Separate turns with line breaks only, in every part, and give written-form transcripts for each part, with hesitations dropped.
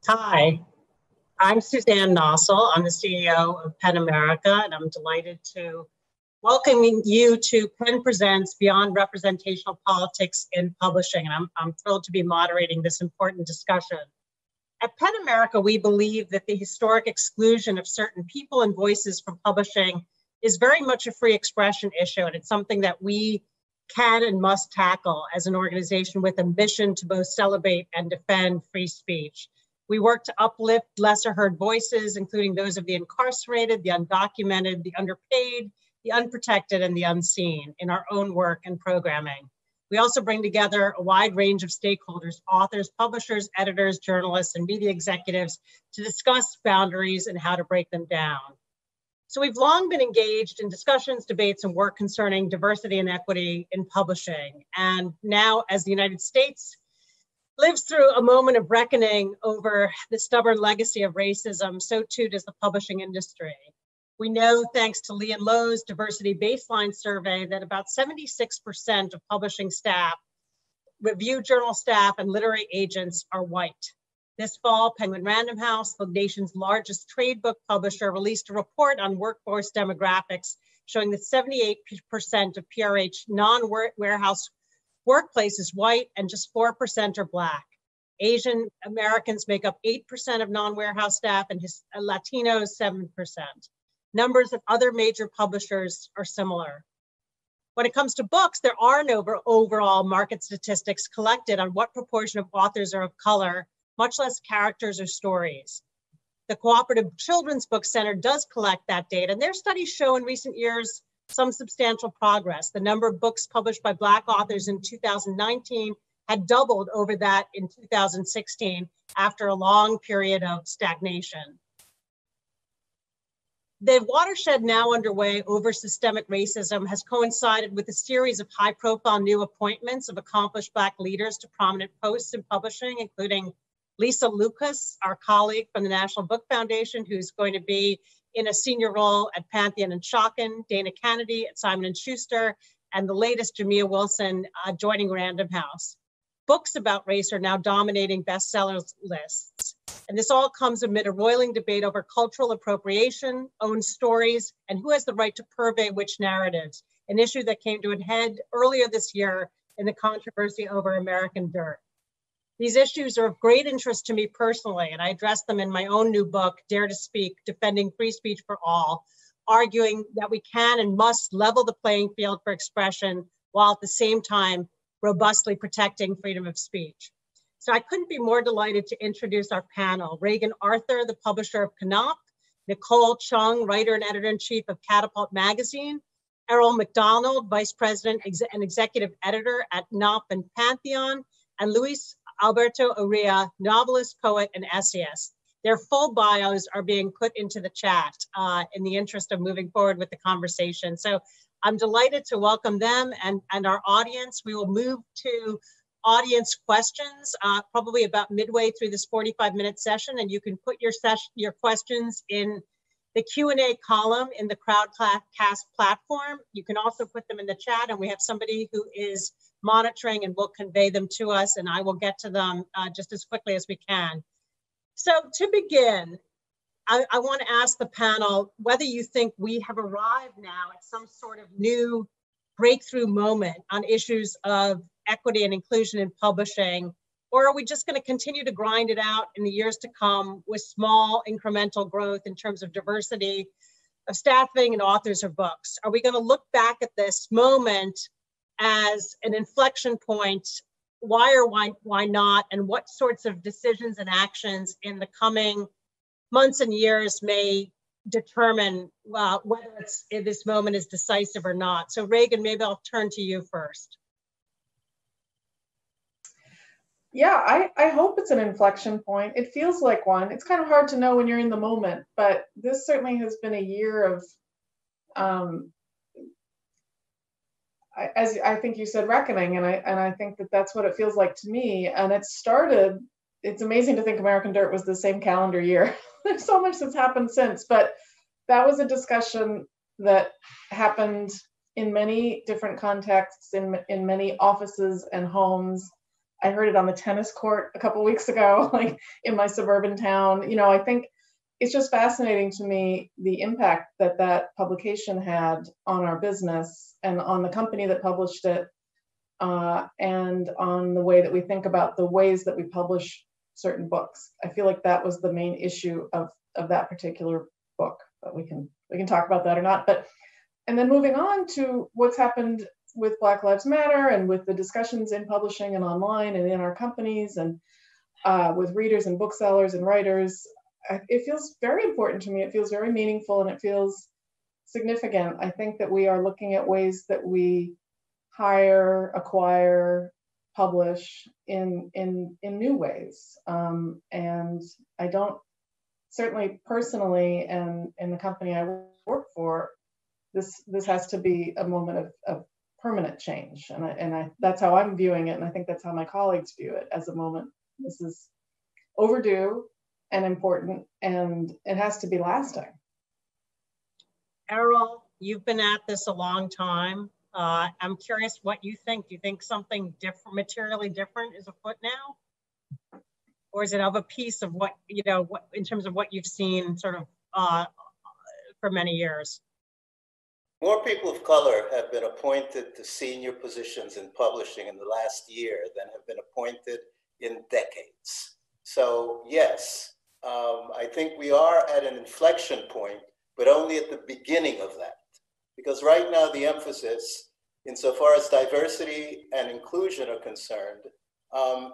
Hi, I'm Suzanne Nossel. I'm the CEO of PEN America, and I'm delighted to welcome you to PEN Presents Beyond Representational Politics in Publishing. And I'm thrilled to be moderating this important discussion. At PEN America, we believe that the historic exclusion of certain people and voices from publishing is very much a free expression issue, and it's something that we can and must tackle as an organization with a mission to both celebrate and defend free speech. We work to uplift lesser heard voices, including those of the incarcerated, the undocumented, the underpaid, the unprotected, and the unseen in our own work and programming. We also bring together a wide range of stakeholders, authors, publishers, editors, journalists, and media executives to discuss boundaries and how to break them down. So we've long been engaged in discussions, debates, and work concerning diversity and equity in publishing. And now, as the United States lives through a moment of reckoning over the stubborn legacy of racism, so too does the publishing industry. We know, thanks to Lee & Lowe's diversity baseline survey, that about 76% of publishing staff, review journal staff, and literary agents are white. This fall, Penguin Random House, the nation's largest trade book publisher, released a report on workforce demographics showing that 78% of PRH non-warehouse workplace is white and just 4% are Black. Asian Americans make up 8% of non-warehouse staff and Latinos 7%. Numbers of other major publishers are similar. When it comes to books, there are no overall market statistics collected on what proportion of authors are of color, much less characters or stories. The Cooperative Children's Book Center does collect that data, and their studies show in recent years some substantial progress. The number of books published by Black authors in 2019 had doubled over that in 2016 after a long period of stagnation. The watershed now underway over systemic racism has coincided with a series of high-profile new appointments of accomplished Black leaders to prominent posts in publishing, including Lisa Lucas, our colleague from the National Book Foundation, who's going to be in a senior role at Pantheon and Schocken, Dana Kennedy at Simon & Schuster, and the latest, Jamia Wilson, joining Random House. Books about race are now dominating bestsellers lists. And this all comes amid a roiling debate over cultural appropriation, own stories, and who has the right to purvey which narratives, an issue that came to a head earlier this year in the controversy over American Dirt. These issues are of great interest to me personally, and I address them in my own new book, Dare to Speak, Defending Free Speech for All, arguing that we can and must level the playing field for expression while at the same time robustly protecting freedom of speech. So I couldn't be more delighted to introduce our panel. Reagan Arthur, the publisher of Knopf, Nicole Chung, writer and editor-in-chief of Catapult magazine, Erroll McDonald, vice president and executive editor at Knopf and Pantheon, and Alberto Urrea, novelist, poet, and essayist. Their full bios are being put into the chat in the interest of moving forward with the conversation. So I'm delighted to welcome them and our audience. We will move to audience questions probably about midway through this 45-minute session, and you can put your questions in the Q&A column in the Crowdcast platform. You can also put them in the chat, and we have somebody who is monitoring and will convey them to us, and I will get to them just as quickly as we can. So to begin, I want to ask the panel whether you think we have arrived now at some sort of new breakthrough moment on issues of equity and inclusion in publishing, or are we just going to continue to grind it out in the years to come with small incremental growth in terms of diversity of staffing and authors of books? Are we going to look back at this moment as an inflection point? Why or why not? And what sorts of decisions and actions in the coming months and years may determine whether this moment is decisive or not? So Reagan, maybe I'll turn to you first.
Yeah, I hope it's an inflection point. It feels like one. It's kind of hard to know when you're in the moment, but this certainly has been a year of, as I think you said, reckoning, and I think that that's what it feels like to me. And it started. It's amazing to think American Dirt was the same calendar year. There's so much that's happened since, but that was a discussion that happened in many different contexts, in many offices and homes. I heard it on the tennis court a couple weeks ago, like in my suburban town. You know, I think it's just fascinating to me the impact that that publication had on our business and on the company that published it, and on the way that we think about the ways that we publish certain books. I feel like that was the main issue of that particular book, but we can talk about that or not. But and then moving on to what's happened with Black Lives Matter and with the discussions in publishing and online and in our companies and with readers and booksellers and writers, it feels very important to me. It feels very meaningful and it feels significant. I think that we are looking at ways that we hire, acquire, publish in new ways. And I don't, certainly personally and in the company I work for, this has to be a moment of permanent change. And that's how I'm viewing it. And I think that's how my colleagues view it, as a moment. This is overdue and important, and it has to be lasting.
Erroll, you've been at this a long time. I'm curious what you think. Do you think something different, materially different, is afoot now? Or is it of a piece of what, you know, what, in terms of what you've seen sort of for many years?
More people of color have been appointed to senior positions in publishing in the last year than have been appointed in decades. So yes, I think we are at an inflection point, but only at the beginning of that. Because right now the emphasis, insofar as diversity and inclusion are concerned,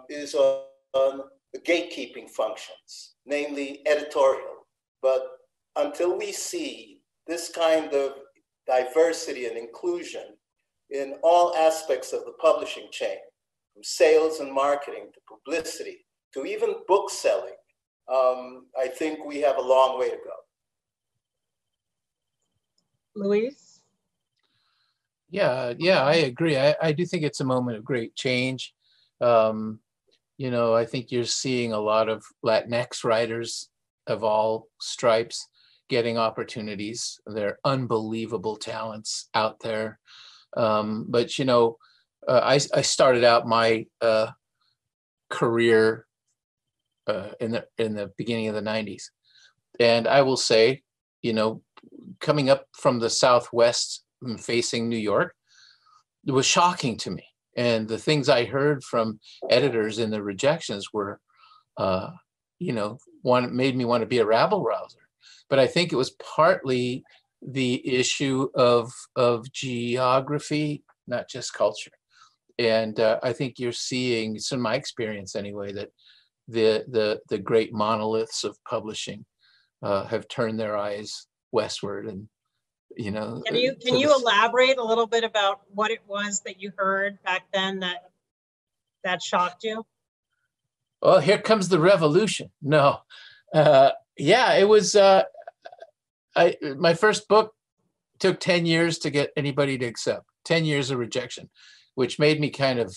is on the gatekeeping functions, namely editorial. But until we see this kind of diversity and inclusion in all aspects of the publishing chain, from sales and marketing to publicity to even book selling, I think we have a long way to go.
Luis?
Yeah, I agree. I do think it's a moment of great change. You know, I think you're seeing a lot of Latinx writers of all stripes getting opportunities. They're unbelievable talents out there. But, you know, I started out my career in the beginning of the 90s. And I will say, you know, coming up from the Southwest and facing New York, it was shocking to me. And the things I heard from editors in the rejections were, you know, made me want to be a rabble rouser. But I think it was partly the issue of geography, not just culture. And I think you're seeing, it's in my experience anyway, that the great monoliths of publishing have turned their eyes westward. And you know,
can you elaborate a little bit about what it was that you heard back then that shocked you?
Well, here comes the revolution. No, yeah, it was. My first book took 10 years to get anybody to accept. 10 years of rejection, which made me kind of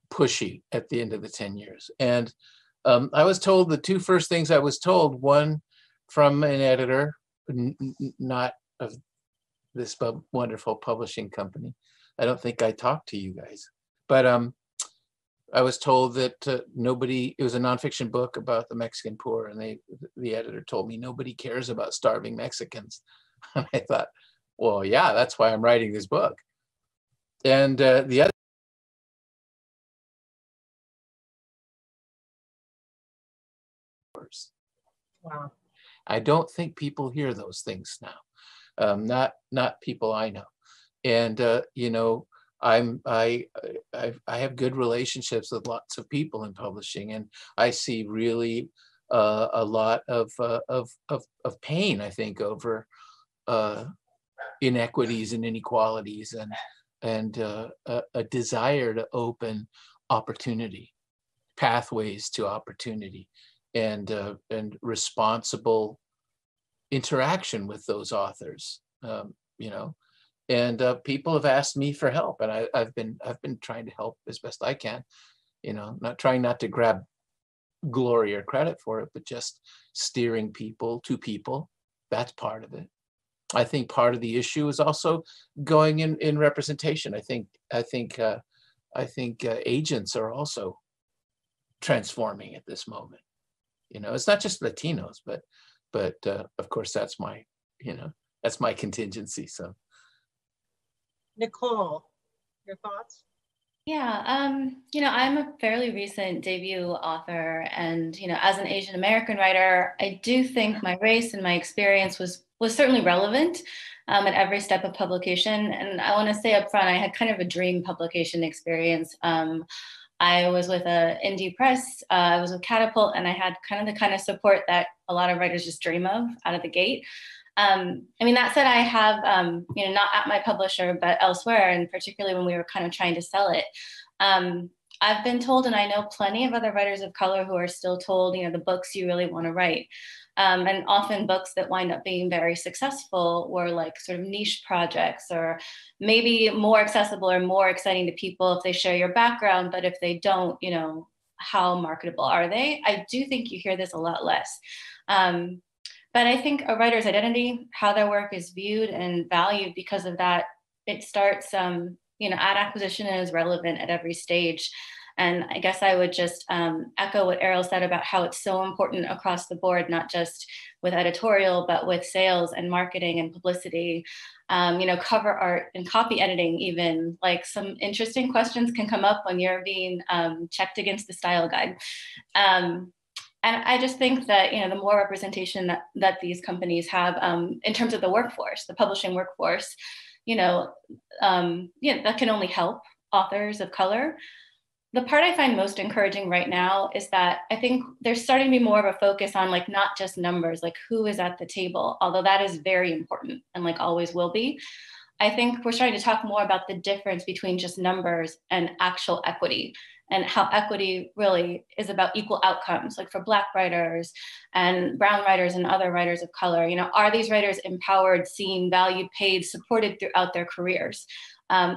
pushy at the end of the 10 years. And I was told the two first things I was told. One from an editor, not of this wonderful publishing company. I don't think I talked to you guys, but I was told that it was a nonfiction book about the Mexican poor, and the editor told me nobody cares about starving Mexicans. And I thought, well, yeah, that's why I'm writing this book. And the other.
Wow.
I don't think people hear those things now. Not people I know. And you know, I have good relationships with lots of people in publishing, and I see really a lot of pain, I think, over inequities and inequalities, and a desire to open opportunity, pathways to opportunity, and responsible interaction with those authors, you know. And people have asked me for help, and I've been trying to help as best I can, you know, trying not to grab glory or credit for it, but just steering people to people. That's part of it. I think part of the issue is also going in representation. I think agents are also transforming at this moment. You know, it's not just Latinos, but of course that's my, that's my contingency. So,
Nicole, your thoughts?
Yeah, I'm a fairly recent debut author, and as an Asian American writer, I do think my race and my experience was certainly relevant at every step of publication. And I want to say up front, I had kind of a dream publication experience. I was with an indie press, I was with Catapult, and I had kind of support that a lot of writers just dream of out of the gate. That said, I have, not at my publisher, but elsewhere, and particularly when we were kind of trying to sell it, I've been told, and I know plenty of other writers of color who are still told, the books you really want to write. And often books that wind up being very successful were like sort of niche projects, or maybe more accessible or more exciting to people if they share your background, but if they don't, how marketable are they? I do think you hear this a lot less. But I think a writer's identity, how their work is viewed and valued because of that, it starts, ad acquisition is relevant at every stage. And I guess I would just echo what Erroll said about how it's so important across the board, not just with editorial, but with sales and marketing and publicity, cover art and copy editing even. Like, some interesting questions can come up when you're being checked against the style guide. And I just think that, the more representation that these companies have in terms of the workforce, the publishing workforce, that can only help authors of color. The part I find most encouraging right now is that I think there's starting to be more of a focus on like not just numbers, like who is at the table, although that is very important and like always will be. I think we're starting to talk more about the difference between just numbers and actual equity, and how equity really is about equal outcomes, like for Black writers and brown writers and other writers of color. Are these writers empowered, seen, valued, paid, supported throughout their careers,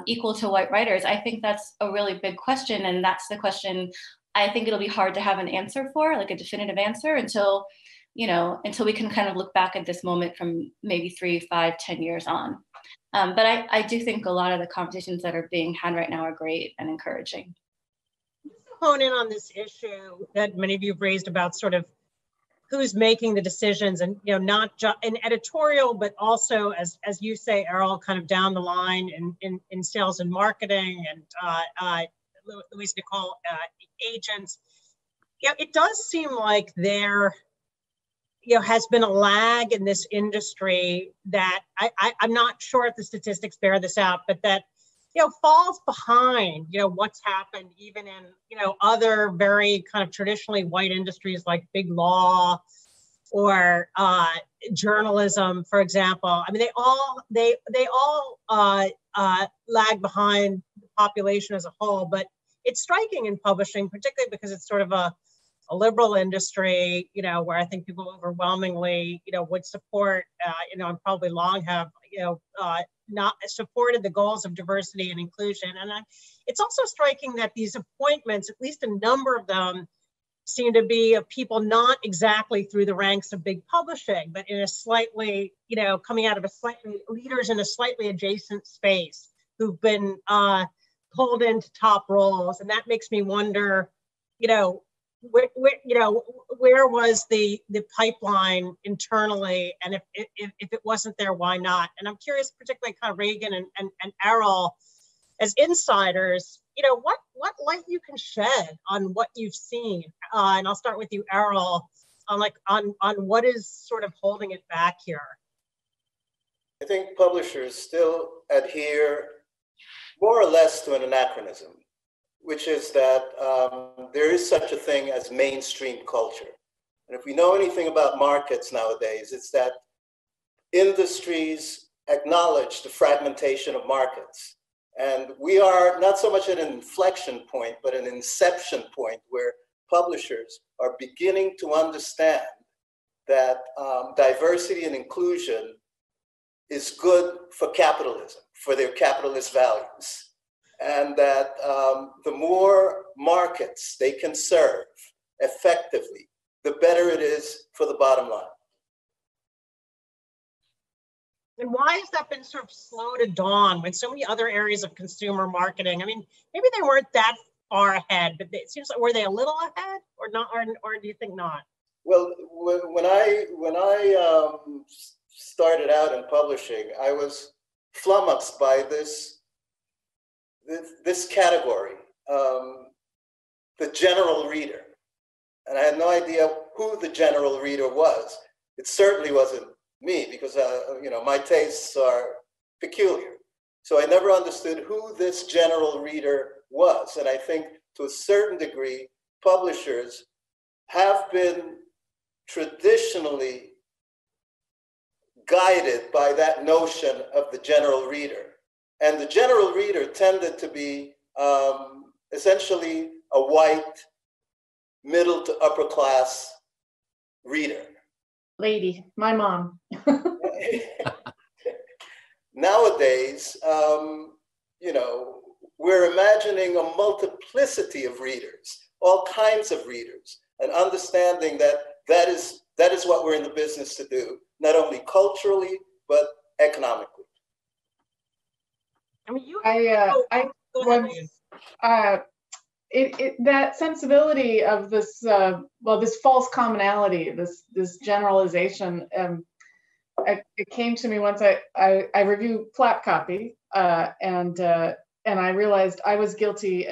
equal to white writers? I think that's a really big question, and that's the question I think it'll be hard to have an answer for, like a definitive answer, until we can kind of look back at this moment from maybe 3, 5, 10 years on. But I do think a lot of the conversations that are being had right now are great and encouraging.
Hone in on this issue that many of you have raised about sort of who's making the decisions, and not just in editorial, but also as you say, Erroll, kind of down the line in sales and marketing, and Louise, Nicole, agents. It does seem like there has been a lag in this industry that I'm not sure if the statistics bear this out, but that falls behind, what's happened even in, other very kind of traditionally white industries like big law or journalism, for example. They all lag behind the population as a whole, but it's striking in publishing, particularly because it's sort of a liberal industry, where I think people overwhelmingly, would support, and probably long have, not supported the goals of diversity and inclusion. And it's also striking that these appointments, at least a number of them, seem to be of people not exactly through the ranks of big publishing, but in a slightly, coming out of leaders in a slightly adjacent space who've been pulled into top roles. And that makes me wonder, where was the pipeline internally, and if it wasn't there, why not? And I'm curious, particularly kind of Reagan and Erroll, as insiders, what light you can shed on what you've seen. And I'll start with you, Erroll, on what is sort of holding it back here.
I think publishers still adhere more or less to an anachronism, which is that there is such a thing as mainstream culture. And if we know anything about markets nowadays, it's that industries acknowledge the fragmentation of markets. And we are not so much at an inflection point, but an inception point where publishers are beginning to understand that diversity and inclusion is good for capitalism, for their capitalist values. And that the more markets they can serve effectively, the better it is for the bottom line.
And why has that been sort of slow to dawn when so many other areas of consumer marketing, maybe they weren't that are ahead, but it seems like, were they a little ahead or not, or do you think not?
Well, when I started out in publishing, I was flummoxed by this category, the general reader. And I had no idea who the general reader was. It certainly wasn't me, because my tastes are peculiar. So I never understood who this general reader was. And I think to a certain degree, publishers have been traditionally guided by that notion of the general reader. And the general reader tended to be essentially a white, middle to upper class reader.
Lady, my mom.
Nowadays, we're imagining a multiplicity of readers, all kinds of readers, and understanding that is what we're in the business to do, not only culturally, but economically.
I mean,
that sensibility of this, this false commonality, this generalization, it came to me once I reviewed flap copy, and I realized I was guilty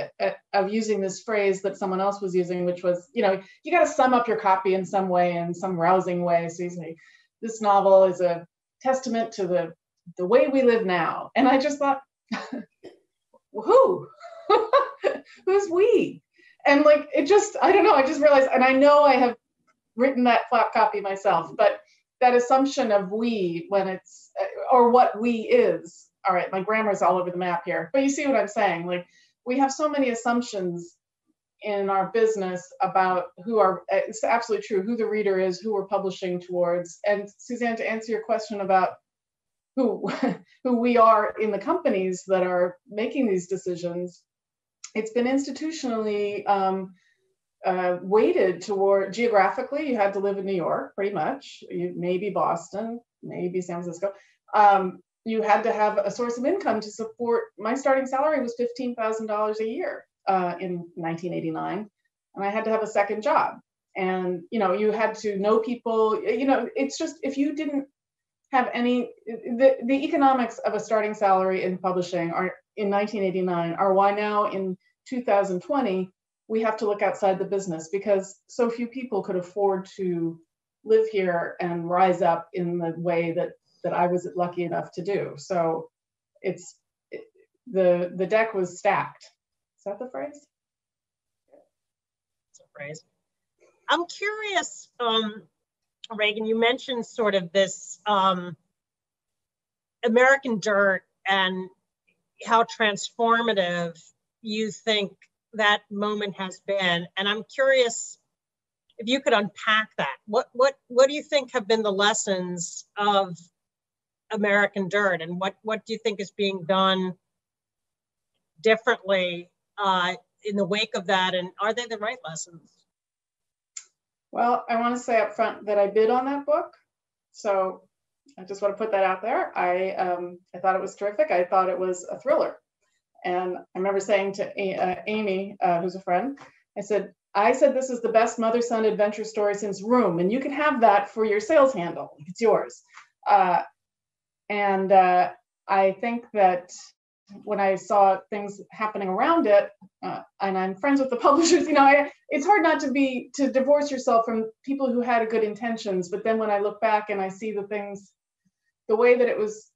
of using this phrase that someone else was using, which was, you got to sum up your copy in some way, in some rousing way. So you say, this novel is a testament to the way we live now. And I just thought, who? Who's we? And I just realized, and I know I have written that flap copy myself, but that assumption of we, when it's, or what we is, all right, my grammar's all over the map here, but you see what I'm saying? We have so many assumptions in our business about it's absolutely true, who the reader is, who we're publishing towards. And Suzanne, to answer your question about who we are in the companies that are making these decisions, it's been institutionally weighted toward, geographically, you had to live in New York, pretty much, maybe Boston, maybe San Francisco. You had to have a source of income to support. My starting salary was $15,000 a year in 1989, and I had to have a second job. And you had to know people. It's just, if you didn't have any, the economics of a starting salary in publishing are in 1989 are why now in 2020 we have to look outside the business, because so few people could afford to live here and rise up in the way that I was lucky enough to do. So the deck was stacked. Is that the phrase?
That's a phrase. I'm curious, Reagan, you mentioned sort of this American Dirt and how transformative you think that moment has been. And I'm curious if you could unpack that. What do you think have been the lessons of American Dirt, and what do you think is being done differently in the wake of that, and are they the right lessons?
Well, I want to say up front that I bid on that book, so I just want to put that out there. I thought it was terrific. I thought it was a thriller, and I remember saying to Amy, who's a friend, I said this is the best mother-son adventure story since Room, and you can have that for your sales handle. It's yours. And I think that when I saw things happening around it, and I'm friends with the publishers, it's hard not to divorce yourself from people who had good intentions. But then when I look back and I see the way that it was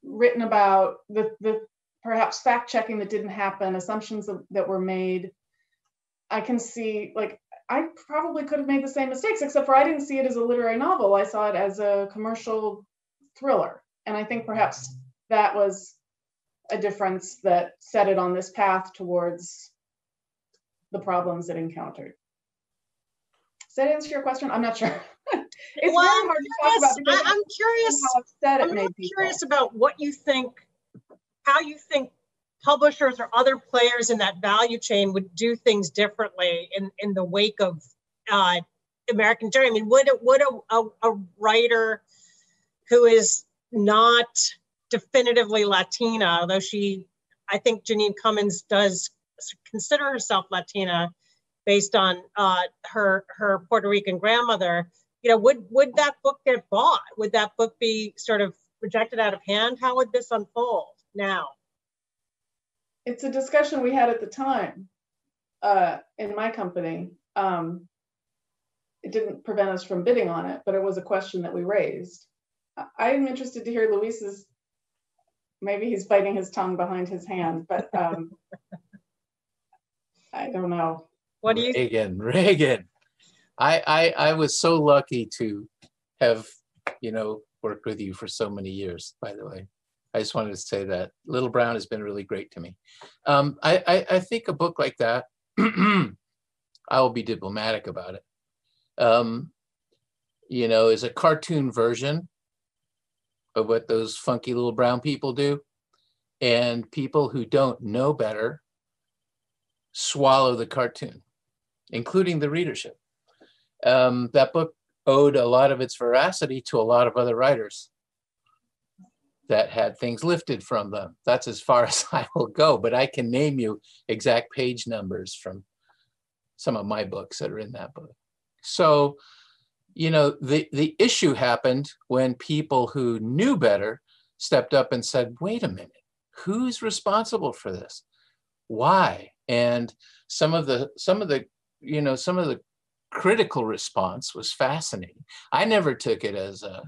written about, the perhaps fact checking that didn't happen, assumptions that were made, I can see, I probably could have made the same mistakes, except for I didn't see it as a literary novel. I saw it as a commercial thriller. And I think perhaps that was a difference that set it on this path towards the problems it encountered. Does that answer your question? I'm not sure. It's
well,
very hard to talk about.
I'm curious. I'm curious about what you think, how you think publishers or other players in that value chain would do things differently in the wake of American Dirt. I mean, would a writer who is not definitively Latina, although I think Janine Cummins does consider herself Latina based on her Puerto Rican grandmother, would that book get bought? Would that book be sort of rejected out of hand? How would this unfold now?
It's a discussion we had at the time in my company. It didn't prevent us from bidding on it, but it was a question that we raised. I'm interested to hear Luis's, maybe he's biting his tongue behind his hand, but I don't know.
What do you
Reagan. I was so lucky to have, worked with you for so many years, by the way. I just wanted to say that Little Brown has been really great to me. I think a book like that, I will be diplomatic about it, is a cartoon version of what those funky little brown people do. And people who don't know better swallow the cartoon, including the readership. That book owed a lot of its veracity to a lot of other writers that had things lifted from them. That's as far as I will go, but I can name you exact page numbers from some of my books that are in that book. So, the issue happened when people who knew better stepped up and said, wait a minute, who's responsible for this? Why? And some of the critical response was fascinating. I never took it as a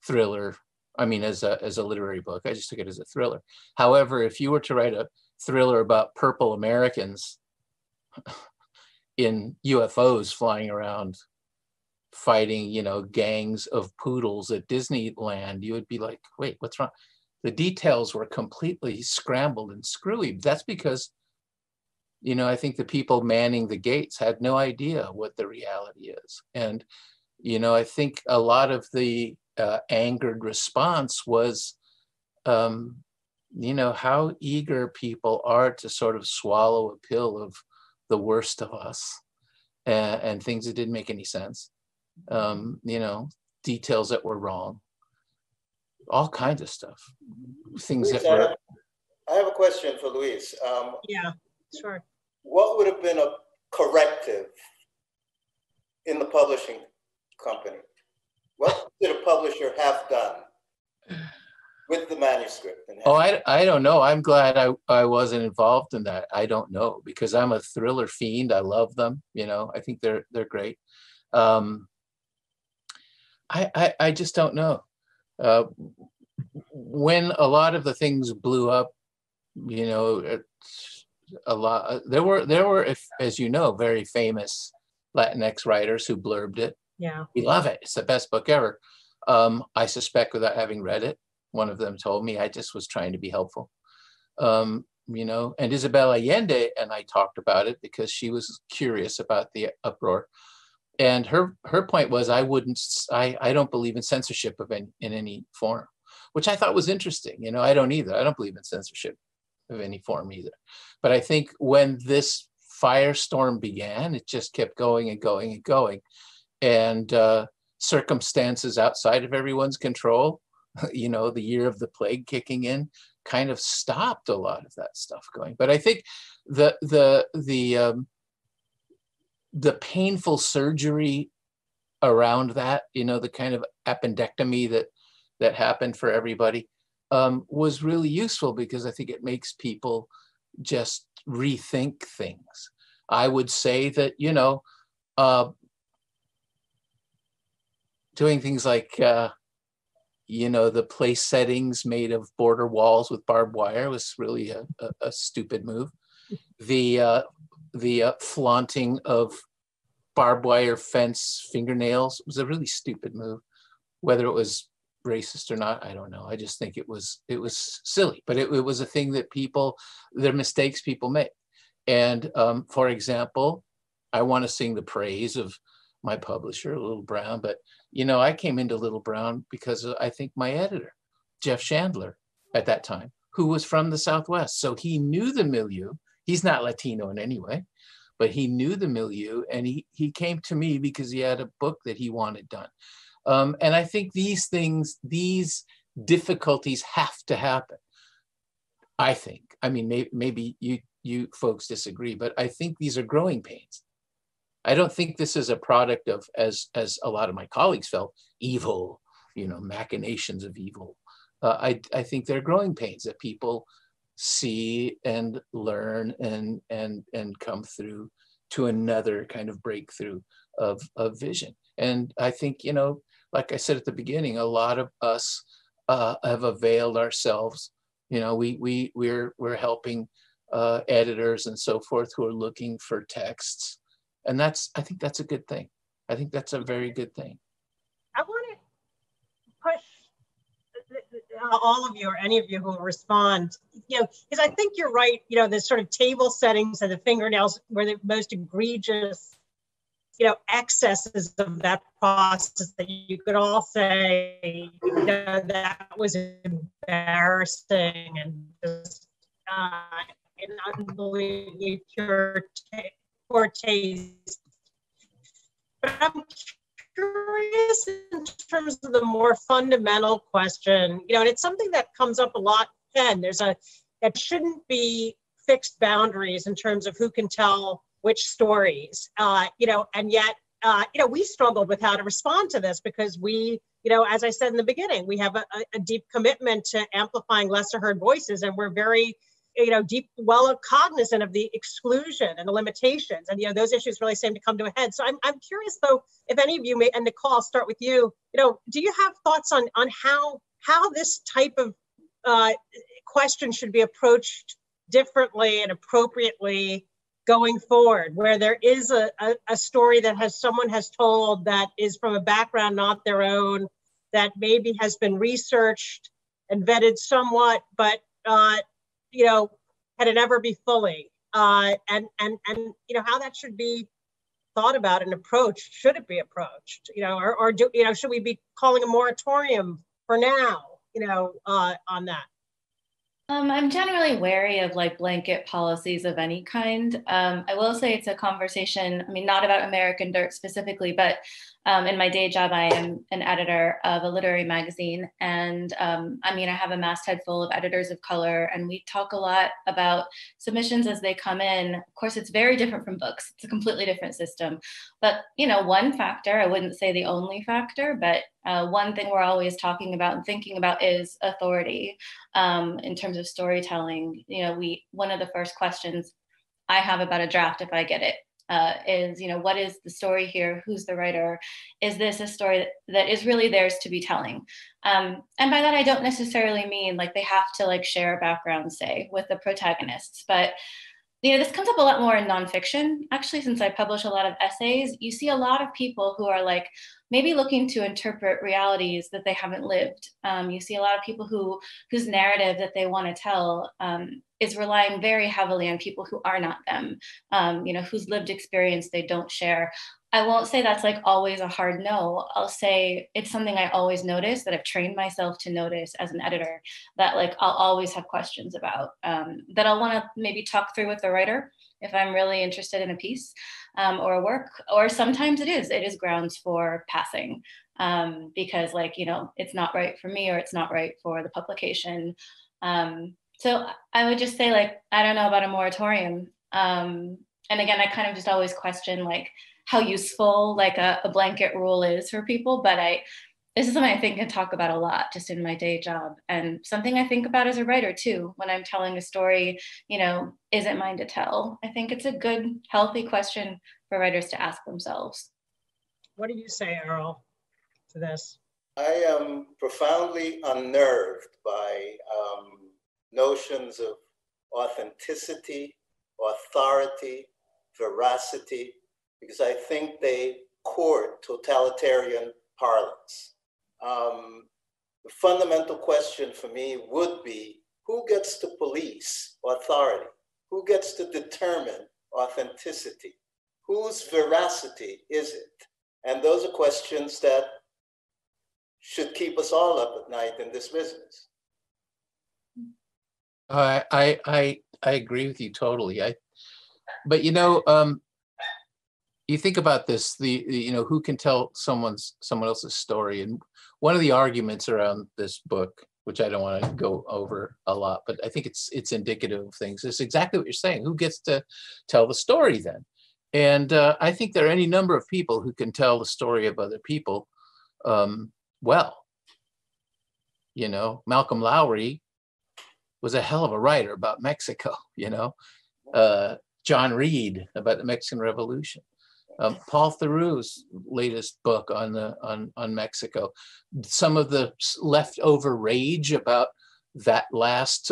thriller. I mean, as a literary book, I just took it as a thriller. However, if you were to write a thriller about purple Americans in UFOs flying around fighting, gangs of poodles at Disneyland, you would be like, wait, what's wrong? The details were completely scrambled and screwy. That's because, I think the people manning the gates had no idea what the reality is. And, I think a lot of the angered response was, how eager people are to sort of swallow a pill of the worst of us and things that didn't make any sense. Details that were wrong, all kinds of stuff, things
Luis,
that were.
I have a question for Luis.
Yeah, sure.
What would have been a corrective in the publishing company? What did a publisher have done with the manuscript?
I don't know. I'm glad I wasn't involved in that. I don't know, because I'm a thriller fiend. I love them. I think they're great. I just don't know. When a lot of the things blew up, a lot. There were, as you know, very famous Latinx writers who blurbed it.
Yeah,
we love it. It's the best book ever. I suspect, without having read it, one of them told me. I just was trying to be helpful. And Isabel Allende and I talked about it because she was curious about the uproar. And her point was, I don't believe in censorship in any form, which I thought was interesting. I don't either. I don't believe in censorship of any form either. But I think when this firestorm began, it just kept going and going and going. And circumstances outside of everyone's control, the year of the plague kicking in, kind of stopped a lot of that stuff going. But I think the painful surgery around that, the kind of appendectomy that happened for everybody, was really useful, because I think it makes people just rethink things. I would say that, doing things like, the place settings made of border walls with barbed wire was really a stupid move. The flaunting of barbed wire fence fingernails was a really stupid move. Whether it was racist or not, I don't know. I just think it was silly, but it was a thing that they're mistakes people make. And for example, I want to sing the praise of my publisher, Little Brown, but I came into Little Brown because I think my editor, Jeff Chandler, at that time, who was from the Southwest. So he knew the milieu. He's not Latino in any way, but he knew the milieu, and he came to me because he had a book that he wanted done. And I think these difficulties have to happen. I think. I mean, maybe you you folks disagree, but I think these are growing pains. I don't think this is a product of, as a lot of my colleagues felt, evil, machinations of evil. I think they're growing pains that people see and learn and come through to another kind of breakthrough of vision. And I think, like I said at the beginning, a lot of us have availed ourselves. We're helping editors and so forth who are looking for texts. And I think that's a good thing. I think that's a very good thing.
I want to push all of you or any of you who will respond, because I think you're right, the sort of table settings and the fingernails were the most egregious, excesses of that process that you could all say, that was embarrassing and just an unbelievably poor taste. But I'm curious in terms of the more fundamental question, and it's something that comes up a lot, Ken. That shouldn't be fixed boundaries in terms of who can tell which stories, and yet, we struggled with how to respond to this because we, as I said in the beginning, we have a deep commitment to amplifying lesser heard voices, and we're very, well cognizant of the exclusion and the limitations, and those issues really seem to come to a head. So I'm curious though, if any of you may, and Nicole, I'll start with you. Do you have thoughts on how this type of question should be approached differently and appropriately going forward, where there is a story that someone has told that is from a background not their own, that maybe has been researched and vetted somewhat, but had it ever be fully, and how that should be thought about and approached. Should it be approached, or should we be calling a moratorium for now, on that?
I'm generally wary of blanket policies of any kind. I will say it's a conversation, not about American Dirt specifically, but in my day job, I am an editor of a literary magazine. And I have a masthead full of editors of color, and we talk a lot about submissions as they come in. Of course, it's very different from books. It's a completely different system. But, one factor, I wouldn't say the only factor, but one thing we're always talking about and thinking about is authority in terms of storytelling. One of the first questions I have about a draft, if I get it, is, what is the story here? Who's the writer? Is this a story that is really theirs to be telling? And by that, I don't necessarily mean they have to share a background, say, with the protagonists, but this comes up a lot more in nonfiction. Actually, since I publish a lot of essays, you see a lot of people who are maybe looking to interpret realities that they haven't lived. You see a lot of people whose narrative that they want to tell is relying very heavily on people who are not them, whose lived experience they don't share. I won't say that's always a hard no. I'll say it's something I always notice, that I've trained myself to notice as an editor, that I'll always have questions about, that I'll want to maybe talk through with the writer if I'm really interested in a piece or a work, or sometimes it is grounds for passing because it's not right for me or it's not right for the publication. So I would just say I don't know about a moratorium. And again, I kind of just always question how useful a blanket rule is for people, but this is something I think and talk about a lot just in my day job, and something I think about as a writer too when I'm telling a story. Is it mine to tell? I think it's a good, healthy question for writers to ask themselves.
What do you say, Erroll, to this?
I am profoundly unnerved by notions of authenticity, authority, veracity, because I think they court totalitarian parlance. The fundamental question for me would be, who gets to police authority? Who gets to determine authenticity? Whose veracity is it? And those are questions that should keep us all up at night in this business.
I agree with you totally. But you think about this, who can tell someone else's story? And one of the arguments around this book, which I don't want to go over a lot, but I think it's indicative of things. It's exactly what you're saying. Who gets to tell the story then? And I think there are any number of people who can tell the story of other people well. You know, Malcolm Lowry was a hell of a writer about Mexico, you know. John Reed about the Mexican Revolution. Paul Theroux's latest book on Mexico. Some of the leftover rage about that last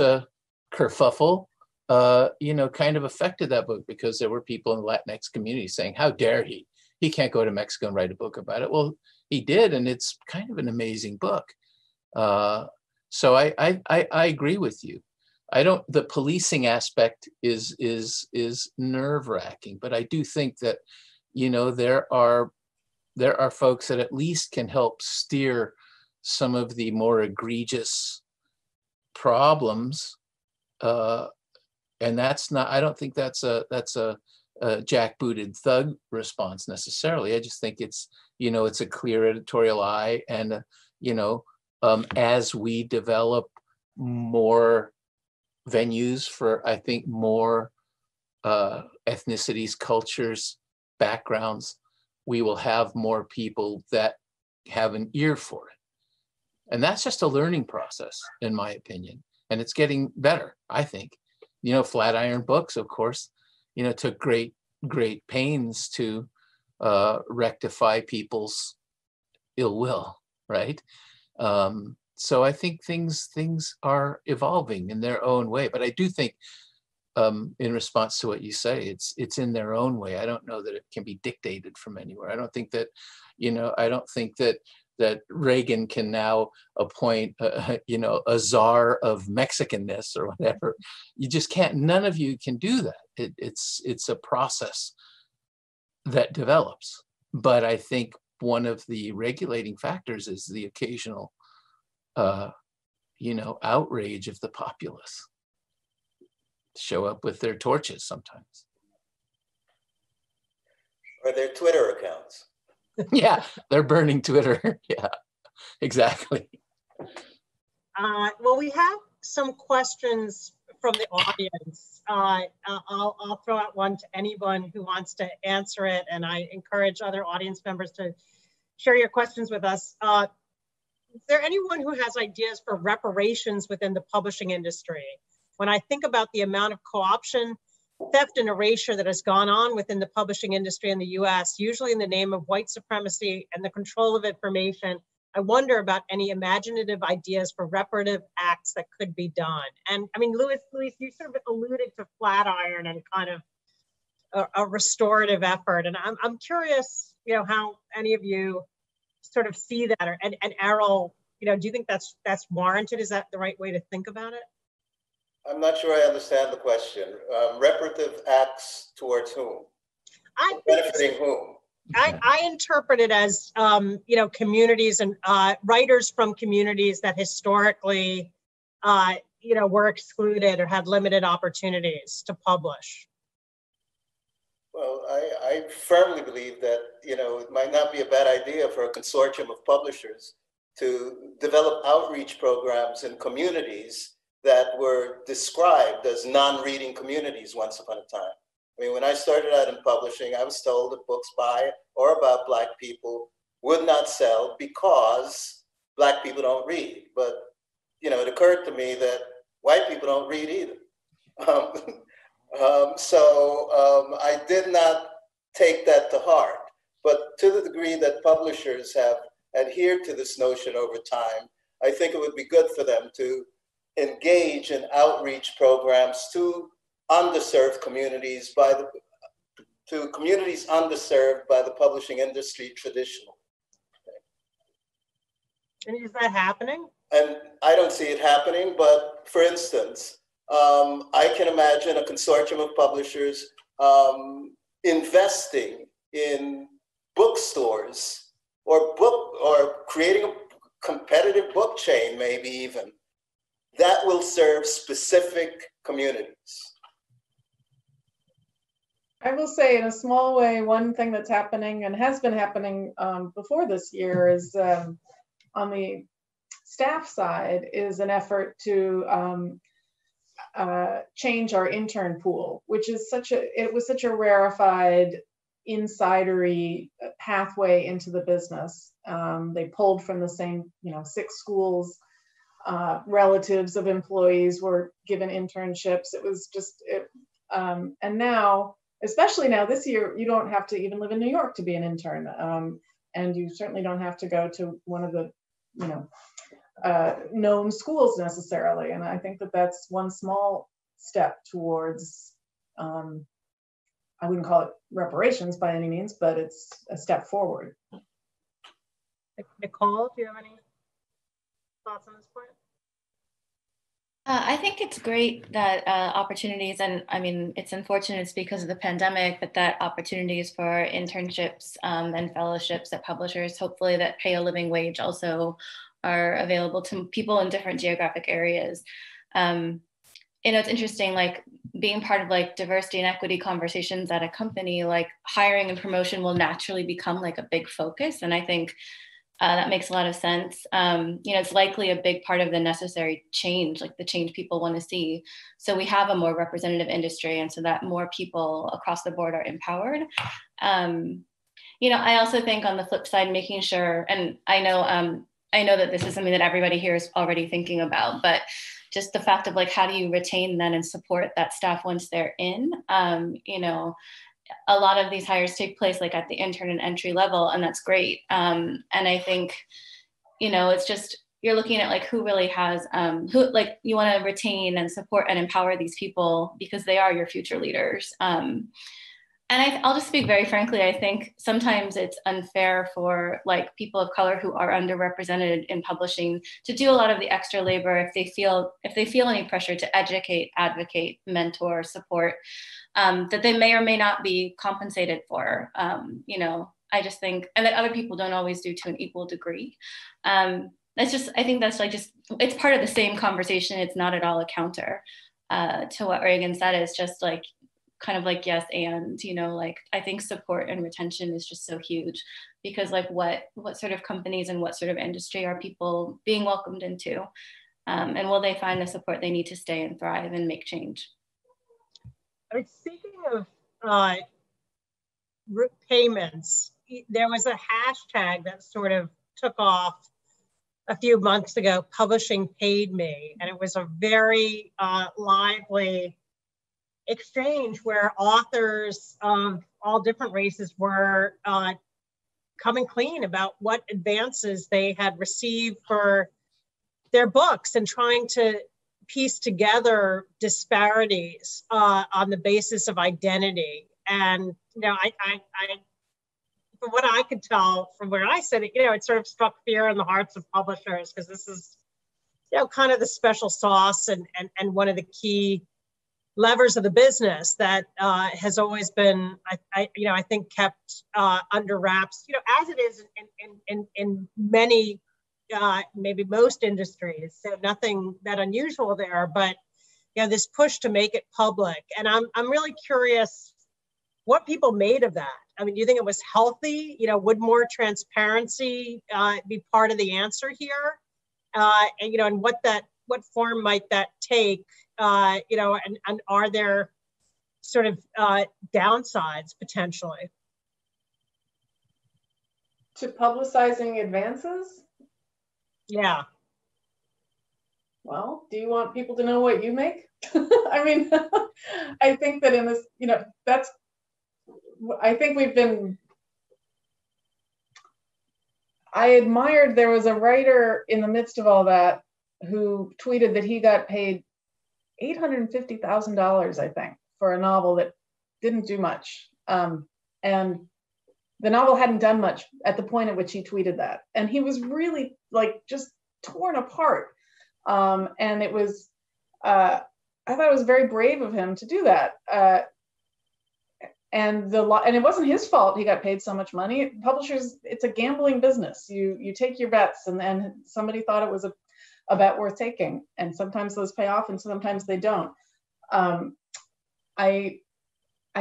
kerfuffle, you know, kind of affected that book, because there were people in the Latinx community saying, how dare he? He can't go to Mexico and write a book about it. Well, he did, and it's kind of an amazing book. So I agree with you. The policing aspect is nerve-wracking, but I do think that, you know, there are folks that at least can help steer some of the more egregious problems. And that's not, I don't think that's a jackbooted thug response necessarily. I just think it's, you know, it's a clear editorial eye, and, you know, as we develop more venues for, I think, more ethnicities, cultures, backgrounds, we will have more people that have an ear for it. And that's just a learning process, in my opinion. And it's getting better, I think. You know, Flatiron Books, of course, you know, took great pains to rectify people's ill will, right? So I think things are evolving in their own way. But I do think, in response to what you say, it's in their own way. I don't know that it can be dictated from anywhere. I don't think that, you know, I don't think that Reagan can now appoint, you know, a czar of Mexicanness or whatever. You just can't. None of you can do that. It's a process that develops. But I think one of the regulating factors is the occasional, you know, outrage of the populace. Show up with their torches sometimes.
Or their Twitter accounts.
Yeah, they're burning Twitter. Yeah, exactly.
Well, we have some questions from the audience. I'll throw out one to anyone who wants to answer it, and I encourage other audience members to share your questions with us. Is there anyone who has ideas for reparations within the publishing industry? When I think about the amount of co-option, theft, and erasure that has gone on within the publishing industry in the US, usually in the name of white supremacy and the control of information, I wonder about any imaginative ideas for reparative acts that could be done. And I mean, Louis, you sort of alluded to Flatiron and kind of a restorative effort. And I'm curious, you know, how any of you sort of see that, and Erroll, you know, do you think that's warranted? Is that the right way to think about it?
I'm not sure I understand the question. Reparative acts towards whom? Benefiting whom?
I interpret it as, you know, communities and writers from communities that historically, you know, were excluded or had limited opportunities to publish.
Well, I firmly believe that, you know, it might not be a bad idea for a consortium of publishers to develop outreach programs in communities that were described as non-reading communities once upon a time. I mean, when I started out in publishing, I was told that books by or about Black people would not sell because Black people don't read. But, you know, it occurred to me that white people don't read either. So I did not take that to heart. But to the degree that publishers have adhered to this notion over time, I think it would be good for them to engage in outreach programs to underserved communities to communities underserved by the publishing industry traditionally.
And is that happening?
And I don't see it happening, but for instance, I can imagine a consortium of publishers investing in bookstores or creating a competitive book chain, maybe even, that will serve specific communities.
I will say in a small way, one thing that's happening and has been happening before this year is on the staff side is an effort to change our intern pool, which is it was such a rarefied, insidery pathway into the business. They pulled from the same, 6 schools. Relatives of employees were given internships. It was just, and now, especially now this year, you don't have to even live in New York to be an intern. And you certainly don't have to go to one of the, known schools necessarily. And I think that that's one small step towards, I wouldn't call it reparations by any means, but it's a step forward.
Nicole, do you have any thoughts on this point?
I think it's great that opportunities, and I mean, it's unfortunate it's because of the pandemic, but that opportunities for internships and fellowships at publishers, hopefully that pay a living wage, also are available to people in different geographic areas. It's interesting, like being part of like diversity and equity conversations at a company, like hiring and promotion will naturally become like a big focus. And I think that makes a lot of sense. It's likely a big part of the necessary change, like the change people want to see. So we have a more representative industry, and so that more people across the board are empowered. I also think on the flip side, making sure, and I know that this is something that everybody here is already thinking about, but just the fact of like, how do you retain then and support that staff once they're in? A lot of these hires take place like at the intern and entry level, and that's great. And I think, it's just, you're looking at like who really has, who like you want to retain and support and empower these people because they are your future leaders. And I'll just speak very frankly, I think sometimes it's unfair for like people of color who are underrepresented in publishing to do a lot of the extra labor if they feel any pressure to educate, advocate, mentor, support, that they may or may not be compensated for. I just think, and that other people don't always do to an equal degree. I think that's like it's part of the same conversation. It's not at all a counter to what Reagan said. It's just like, kind of like, yes, and, I think support and retention is just so huge because like what sort of companies and what sort of industry are people being welcomed into? And will they find the support they need to stay and thrive and make change?
I mean, speaking of payments, there was a hashtag that sort of took off a few months ago, Publishing Paid Me, and it was a very lively exchange where authors of all different races were coming clean about what advances they had received for their books and trying to piece together disparities on the basis of identity. And I from what I could tell from where I said it, it sort of struck fear in the hearts of publishers because this is kind of the special sauce and one of the key levers of the business that has always been, I think, kept under wraps, as it is in many, maybe most industries. So nothing that unusual there, but this push to make it public. And I'm really curious what people made of that. I mean, do you think it was healthy? Would more transparency be part of the answer here? And what form might that take? And are there sort of downsides potentially
to publicizing advances? Yeah. Well, do you want people to know what you make? I mean, I think that in this, I think I admired, there was a writer in the midst of all that who tweeted that he got paid $850,000, I think, for a novel that didn't do much. And the novel hadn't done much at the point at which he tweeted that. And he was really like just torn apart. And it was, I thought it was very brave of him to do that. And it wasn't his fault he got paid so much money. Publishers, it's a gambling business. You take your bets, and somebody thought it was a bet worth taking, and sometimes those pay off and sometimes they don't. I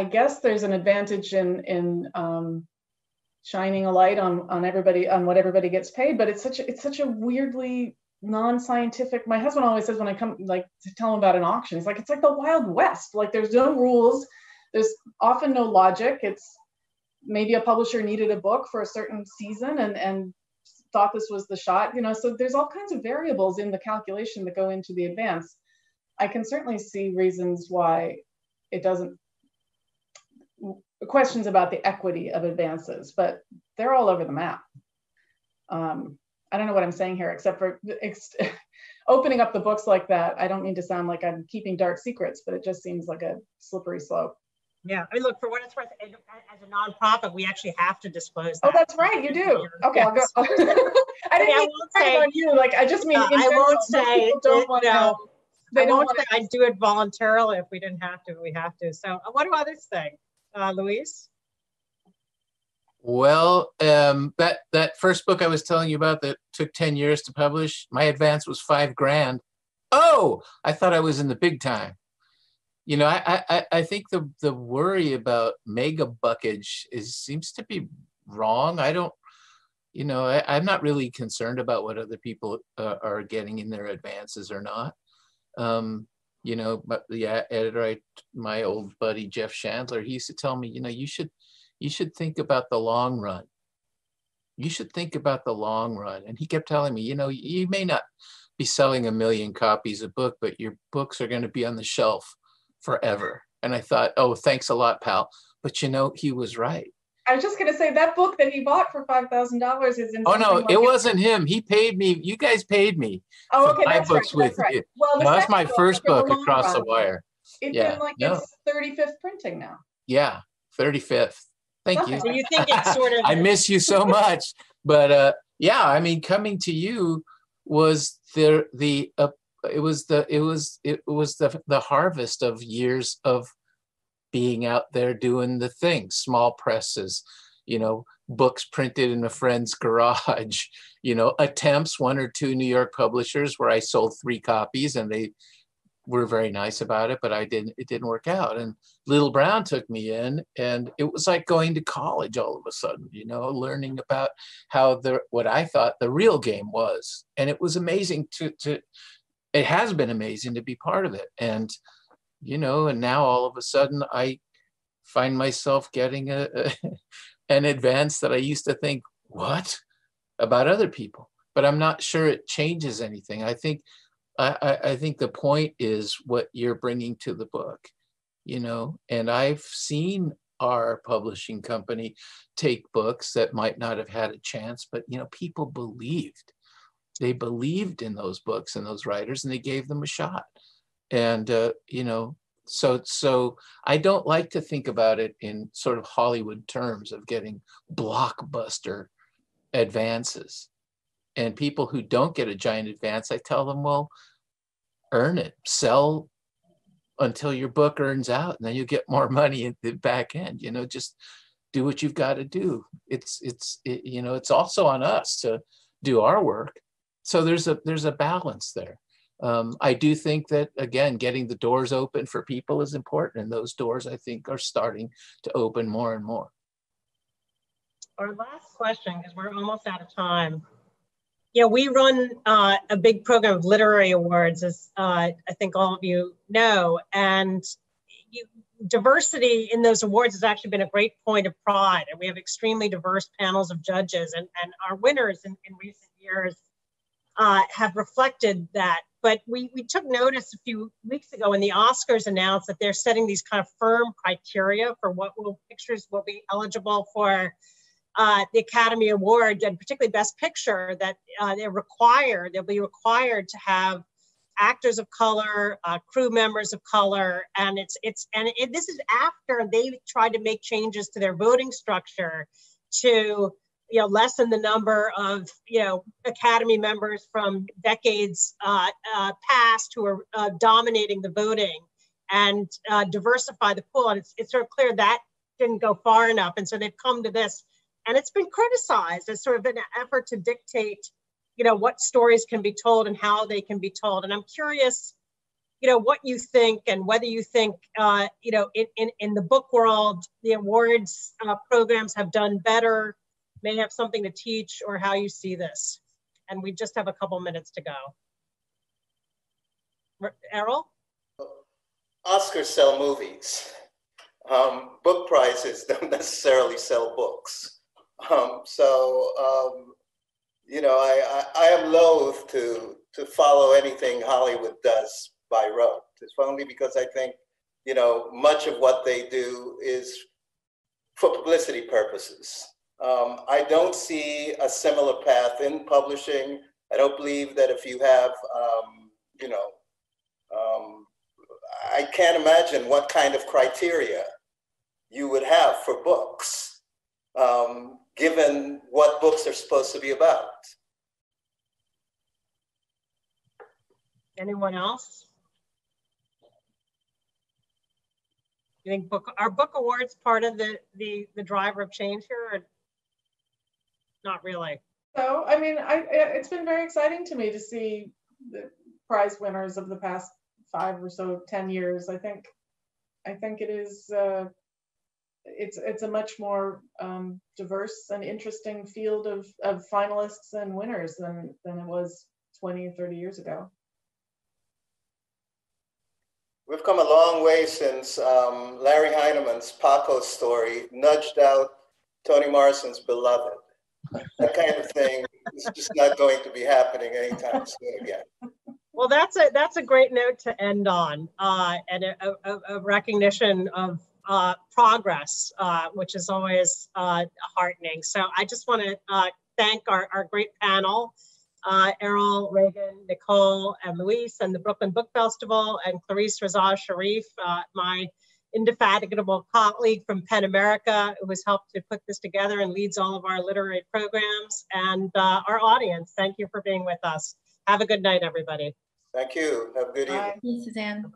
guess there's an advantage in shining a light on everybody, on what everybody gets paid, but it's such a weirdly non-scientific. My husband always says when I come like to tell him about an auction, it's like the Wild West. Like there's no rules, there's often no logic. It's maybe a publisher needed a book for a certain season and thought this was the shot, you know, so there's all kinds of variables in the calculation that go into the advance. I can certainly see reasons why it doesn't, questions about the equity of advances, but they're all over the map. I don't know what I'm saying here, except for opening up the books like that. I don't mean to sound like I'm keeping dark secrets, but it just seems like a slippery slope.
Yeah, I mean, look, for what it's worth, as a nonprofit, we actually have to disclose that.
Oh, that's right, you do. Okay,
yes.
I'll go. I didn't mean to say on you. Like, I just mean in general,
I won't say
don't want to know. They don't want to.
I'd do it voluntarily if we didn't have to. We have to. So, what do others think, Luis?
Well, that first book I was telling you about that took 10 years to publish, my advance was $5,000. Oh, I thought I was in the big time. You know, I think the worry about mega buckage seems to be wrong. I don't, you know, I'm not really concerned about what other people are getting in their advances or not. You know, but the editor, my old buddy Jeff Chandler, he used to tell me, you know, you should think about the long run. You should think about the long run. And he kept telling me, you know, you may not be selling 1 million copies a book, but your books are going to be on the shelf forever. And I thought, oh, thanks a lot, pal. But you know, he was right.
I was just going to say that book that he bought for $5,000 is in.
Oh no, like it wasn't him. He paid me. You guys paid me.
Oh, okay,
that's
right. That's right. Well,
no, that's my first book, Across the Wire.
It's in like its 35th printing now.
Yeah, 35th. Thank you.
So you think it's sort of?
I miss you so much, but yeah, I mean, coming to you was the harvest of years of being out there doing the thing. Small presses, you know, books printed in a friend's garage, you know, attempts, 1 or 2 New York publishers where I sold 3 copies and they were very nice about it, but it didn't work out. And Little Brown took me in, and it was like going to college all of a sudden, you know, learning about how what I thought the real game was. And it was amazing it has been amazing to be part of it. And, you know, and now all of a sudden I find myself getting an advance that I used to think, what? About other people. But I'm not sure it changes anything. I think the point is what you're bringing to the book, you know, and I've seen our publishing company take books that might not have had a chance, but, you know, people believed. They believed in those books and those writers, and they gave them a shot. And, you know, so I don't like to think about it in sort of Hollywood terms of getting blockbuster advances. And people who don't get a giant advance, I tell them, well, earn it, sell until your book earns out, and then you get more money at the back end. You know, just do what you've got to do. You know, it's also on us to do our work. So there's a balance there. I do think that, again, getting the doors open for people is important, and those doors, I think, are starting to open more and more.
Our last question, because we're almost out of time. Yeah, we run a big program of literary awards, as I think all of you know, and diversity in those awards has actually been a great point of pride. And we have extremely diverse panels of judges, and our winners in recent years have reflected that. But we took notice a few weeks ago when the Oscars announced that they're setting these kind of firm criteria for what pictures will be eligible for the Academy Award, and particularly Best Picture, that they'll be required to have actors of color, crew members of color, and this is after they tried to make changes to their voting structure to, you know, lessen the number of, you know, Academy members from decades past who are dominating the voting, and diversify the pool. And it's sort of clear that didn't go far enough, and so they've come to this. And it's been criticized as sort of an effort to dictate, you know, what stories can be told and how they can be told. And I'm curious, you know, what you think, and whether you think, you know, in the book world, the awards programs have done better, may have something to teach, or how you see this. and we just have a couple minutes to go. Errol?
Oscars sell movies. Book prizes don't necessarily sell books. You know, I am loath to follow anything Hollywood does by rote. It's only because I think, you know, much of what they do is for publicity purposes. I don't see a similar path in publishing. I don't believe that if you have, you know, I can't imagine what kind of criteria you would have for books, given what books are supposed to be about.
Anyone else? You think are book awards part of the driver of change here, or not really?
So, I mean, it's been very exciting to me to see the prize winners of the past 5 or so 10 years. I think it is it's a much more diverse and interesting field of finalists and winners than it was 20 or 30 years ago.
We've come a long way since Larry Heinemann's Paco story nudged out Toni Morrison's Beloved. That kind of thing is just not going to be happening anytime soon again.
Well, that's a great note to end on, and a recognition of progress, which is always heartening. So I just want to thank our great panel, Errol, Reagan, Nicole, and Luis, and the Brooklyn Book Festival, and Clarice Raza Sharif, my indefatigable colleague from PEN America, who has helped to put this together and leads all of our literary programs, and our audience. Thank you for being with us. Have a good night, everybody.
Thank you. Have a good evening.
Thank you, Suzanne.